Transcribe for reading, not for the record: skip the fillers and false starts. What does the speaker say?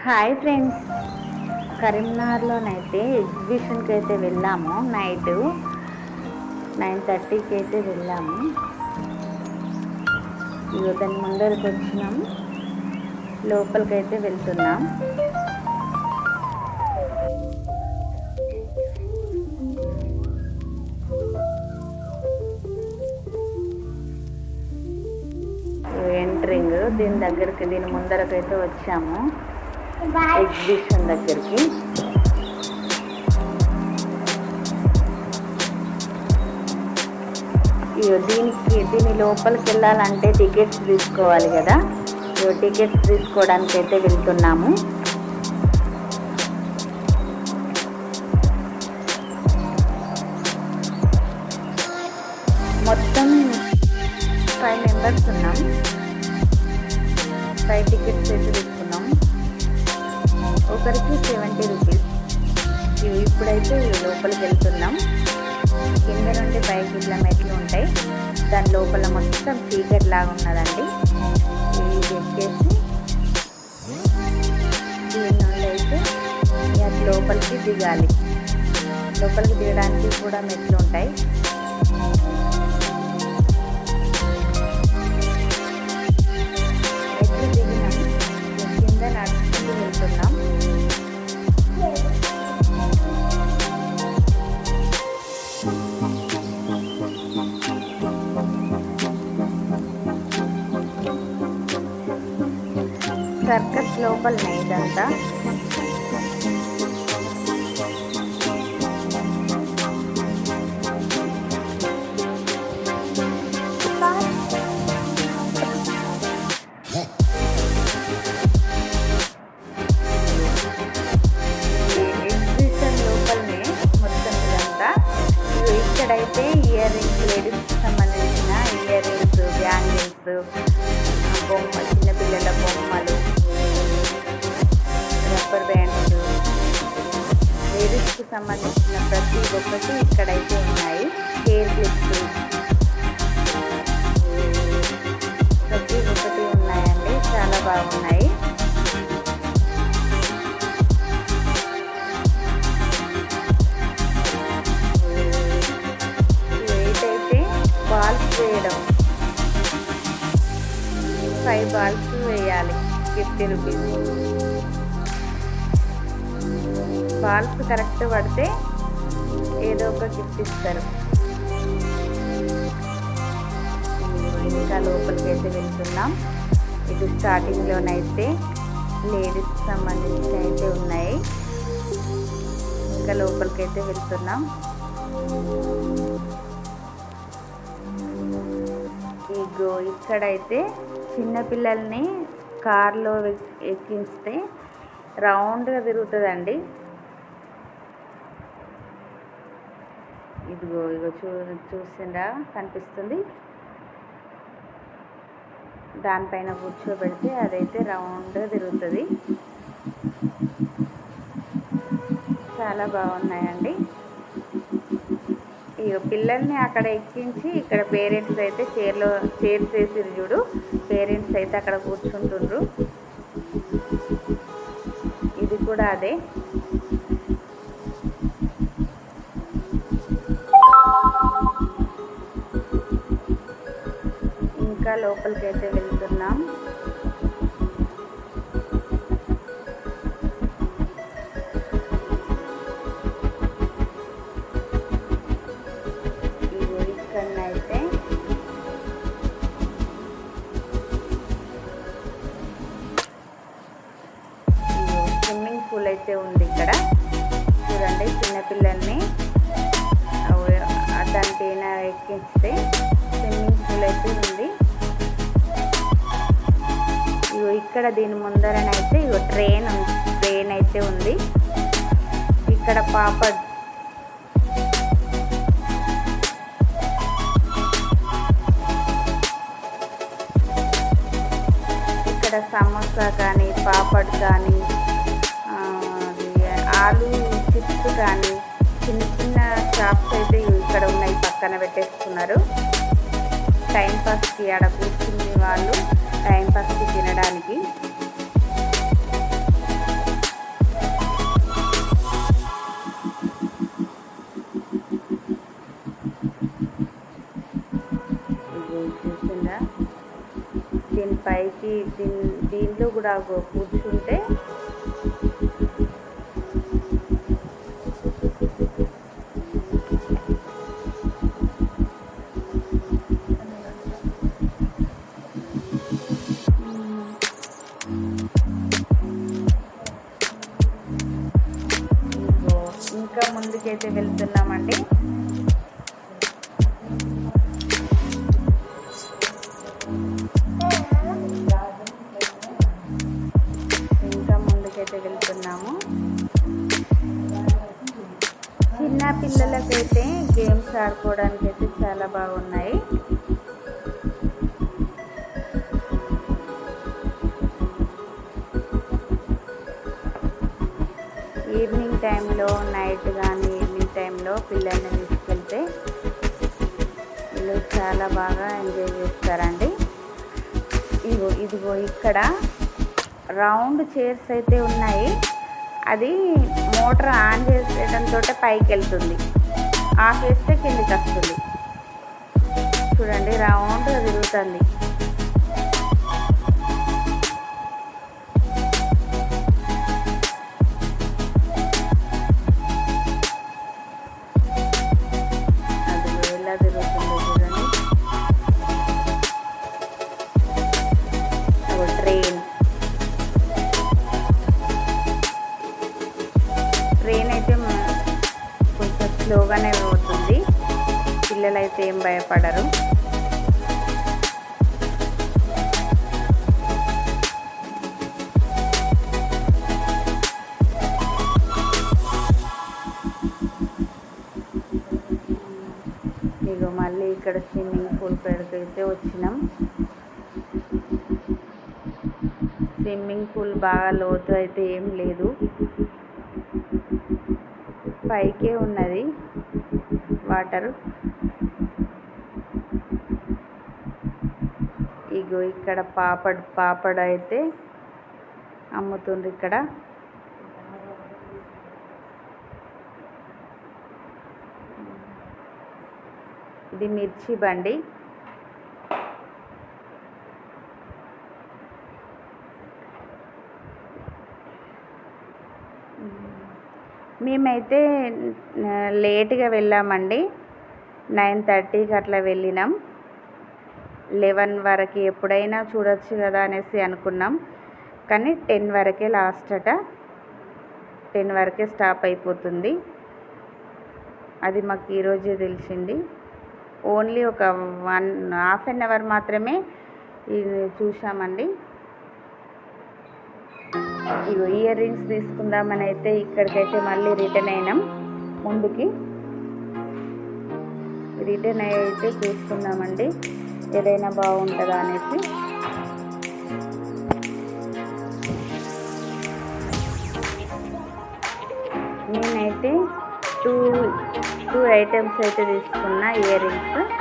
Hi friends, కరీంనగర్లోనైతే ఎగ్జిబిషన్కి అయితే వెళ్ళాము. Night 9:30కి అయితే వెళ్ళాము. ఇగో దాని ముందరికి వచ్చినాం, లోపలికైతే వెళ్తున్నాం. ఎంట్రింగ్ దీని ముందరకైతే వచ్చాము, ఎగ్జిబిషన్ దగ్గరికి. దీని లోపలికి వెళ్ళాలంటే టికెట్స్ తీసుకోవాలి కదా. టికెట్స్ తీసుకోవడానికి అయితే వెళ్తున్నాము. మొత్తం 5 మెంబర్స్ ఉన్నాం. 5 టికెట్స్ అయితే తీసుకున్నాం. ఒకరికి 70 రూపీస్. ఇప్పుడైతే లోపలికి వెళ్తున్నాం. కింద నుండి పైకి ఇట్లా మెట్లు ఉంటాయి. దాని లోపల మొత్తం చీకటి లాగా ఉన్నదండి. ఇది ఎక్కేసి దీని నుండి అయితే లోపలికి దిగాలి. లోపలికి దిగడానికి కూడా మెట్లు ఉంటాయి. మెట్లు దిగినాం, కింద నడుచుకుంటూ వెళ్తున్నాం. సర్కస్ లోపలనే ఇదంతా. ఎగ్జిబిషన్ లోపలనే మొత్తం ఇదంతా. ఇక్కడైతే ఇయర్ రింగ్స్, లేడీస్కి సంబంధించిన ఇయర్ రింగ్స్, బ్యాంగిల్స్, చిన్నపిల్లల బొమ్మలు, రబ్బర్ బ్యాండ్స్, లేడీస్కి సంబంధించిన ప్రతి ఒక్కటి ఇక్కడైతే ఉన్నాయి. హెయిర్ క్లిప్స్ ప్రతి ఒక్కటి ఉన్నాయండి. చాలా బాగున్నాయి. అయితే బాల్స్ వేయడం, 5 బాల్స్ వేయాలి, 50 రూపీస్. బాల్స్ కరెక్ట్ పడితే ఏదో ఒక గిఫ్ట్ ఇస్తారు. ఇంకా లోపలికి అయితే వెళ్తున్నాం. ఇది స్టార్టింగ్లోనైతే లేడీస్కి సంబంధించి అయితే ఉన్నాయి. ఇంకా లోపలికి అయితే వెళ్తున్నాం. ఇగో ఇక్కడైతే చిన్నపిల్లల్ని కార్లో ఎక్కించితే రౌండ్గా తిరుగుతుందండి. ఇదిగో చూసిందా, కనిపిస్తుంది. దానిపైన కూర్చోబెడితే అదైతే రౌండ్గా తిరుగుతుంది. చాలా బాగున్నాయండి. ఇక పిల్లల్ని అక్కడ ఎక్కించి ఇక్కడ పేరెంట్స్ అయితే చైర్స్ వేసిరు చూడు. పేరెంట్స్ అయితే అక్కడ కూర్చుంటుండ్రు. ఇది కూడా అదే. ఇంకా లోపలికి అయితే వెళ్తున్నాం. ఇక్కడనైతే స్విమ్మింగ్ పూల్ అయితే ఉంది ఇక్కడ. చూడండి, చిన్నపిల్లల్ని దానిపైన ఎక్కిస్తే స్విమ్మింగ్ పూల్ అయితే ఉంది. ఇక్కడ దీని ముందరనైతే ట్రైన్ అయితే ఉంది. ఇక్కడ పాపడ్, ఇక్కడ సమోసా కానీ, పాపడ్ కానీ, ఆలు చిప్స్ కానీ, చిన్న చిన్న షాప్స్ అయితే ఇక్కడ ఉన్నాయి. పక్కన పెట్టేస్తున్నారు. టైంపాస్కి ఆడ కూర్చుని వాళ్ళు టైంపాస్కి తినడానికి. పైకి దీంట్లో కూడా కూర్చుంటే ఇంకా ముందుకైతే వెళ్తున్నామండి. చిన్న పిల్లలకైతే గేమ్స్ ఆడుకోవడానికి అయితే చాలా బాగున్నాయి. ఈవినింగ్ టైంలో నైట్ కానీ ఈవినింగ్ టైంలో పిల్లల్ని తీసుకెళ్తే వీళ్ళు చాలా బాగా ఎంజాయ్ చేస్తారండి. ఇదిగో ఇక్కడ రౌండ్ చైర్స్ అయితే ఉన్నాయి. అది మోటార్ ఆన్ చేసేయడంతో పైకి వెళ్తుంది, ఆఫ్ చేస్తే కిందికి వస్తుంది. చూడండి రౌండ్ తిరుగుతుంది. అది ఎలా తిరుగుతుందో చూడండి. ట్రైన్ అయితే కొంచెం స్లోగానే పోతుంది. పిల్లలైతే ఏం భయపడరు. ఇగో మళ్ళీ ఇక్కడ స్విమ్మింగ్ పూల్ పెడితే వచ్చినాం. స్విమ్మింగ్ పూల్ బాగా లోతు అయితే ఏం లేదు, పైకే ఉన్నది వాటర్. ఇగో ఇక్కడ పాపడ్ అయితే అమ్ముతుండ్రు. ఇక్కడ ఇది మిర్చి బండి. మేమైతే లేట్గా వెళ్ళామండి. 9:30కి అట్లా వెళ్ళినాం. 11 వరకు ఎప్పుడైనా చూడొచ్చు కదా అనేసి అనుకున్నాం. కానీ 10 వరకే లాస్ట్ అట. 10 వరకే స్టాప్ అయిపోతుంది. అది మాకు ఈరోజే తెలిసింది. ఓన్లీ ఒక 1.5 hour మాత్రమే చూసామండి. ఇగో ఇయర్ రింగ్స్ తీసుకుందామని అయితే ఇక్కడికైతే మళ్ళీ రిటర్న్ అయినాం. ముందుకి రిటర్న్ అయితే చూసుకుందామండి ఏదైనా బాగుంటుందా అనేసి. నేనైతే టూ ఐటమ్స్ అయితే తీసుకున్నా ఇయర్ రింగ్స్.